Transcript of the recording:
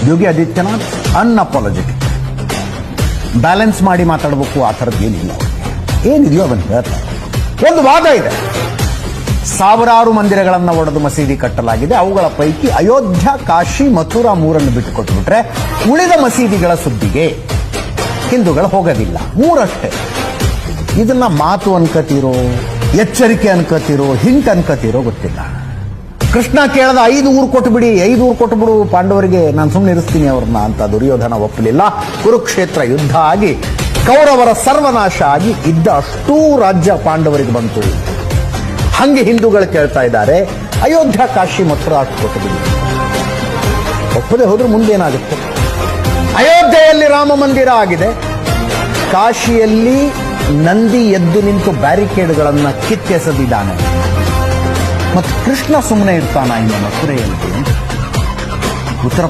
Yogi Adityanath ಅನ್ಅಪಾಲಜೆಟಿಕ್, balance ಮಾಡಿ ಮಾತಾಡಬೇಕು, ಆ ಥರದ್ದು ಏನಿಲ್ಲ. ಏನಿದೆಯೋ ಅದನ್ನು ಹೇಳ್ತಾರೆ. ಒಂದು ವಾದ ಇದೆ, ಸಾವಿರಾರು ಮಂದಿರಗಳನ್ನು ಒಡೆದು ಮಸೀದಿ ಕಟ್ಟಲಾಗಿದೆ, ಅವುಗಳ ಪೈಕಿ ಅಯೋಧ್ಯ, ಕಾಶಿ, ಮಥುರಾ ಮೂರನ್ನು ಬಿಟ್ಟುಕೊಟ್ಬಿಟ್ರೆ ಉಳಿದ ಮಸೀದಿಗಳ ಸುದ್ದಿಗೆ ಹಿಂದೂಗಳು ಹೋಗೋದಿಲ್ಲ, ಮೂರಷ್ಟೇ. ಇದನ್ನ ಮಾತು ಅನ್ಕತೀರೋ, ಎಚ್ಚರಿಕೆ ಅನ್ಕತೀರೋ, ಹಿಂಟ್ ಅನ್ಕತೀರೋ ಗೊತ್ತಿಲ್ಲ. ಕೃಷ್ಣ ಕೇಳದ 5 ಊರು ಕೊಟ್ಟುಬಿಡಿ, 5 ಊರು ಕೊಟ್ಟುಬಿಡು ಪಾಂಡವರಿಗೆ, ನಾನು ಸುಮ್ಮನೆ ಇರಿಸ್ತೀನಿ ಅವ್ರನ್ನ ಅಂತ ದುರ್ಯೋಧನ ಒಪ್ಪಲಿಲ್ಲ. ಕುರುಕ್ಷೇತ್ರ ಯುದ್ಧ ಆಗಿ ಕೌರವರ ಸರ್ವನಾಶ ಆಗಿ ಇದ್ದ ಅಷ್ಟೂ ರಾಜ್ಯ ಪಾಂಡವರಿಗೆ ಬಂತು. ಹಂಗೆ ಹಿಂದೂಗಳು ಕೇಳ್ತಾ ಇದ್ದಾರೆ, ಅಯೋಧ್ಯ, ಕಾಶಿ, ಮಥುರಾ ಅಷ್ಟು ಕೊಟ್ಟುಬಿಡಿ. ಒಪ್ಪದೆ ಹೋದ್ರೆ ಮುಂದೇನಾಗುತ್ತೆ? ಅಯೋಧ್ಯೆಯಲ್ಲಿ ರಾಮ ಮಂದಿರ ಆಗಿದೆ, ಕಾಶಿಯಲ್ಲಿ ನಂದಿ ಎದ್ದು ನಿಂತು ಬ್ಯಾರಿಕೇಡ್ಗಳನ್ನು ಕಿತ್ತೆಸೆದಿದ್ದಾನೆ. ಮತ್ತು ಕೃಷ್ಣ ಸುಮ್ಮನೆ ಇರ್ತಾನ ಇನ್ನು ಮಥುರೆಯಲ್ಲಿ? ಉತ್ತರ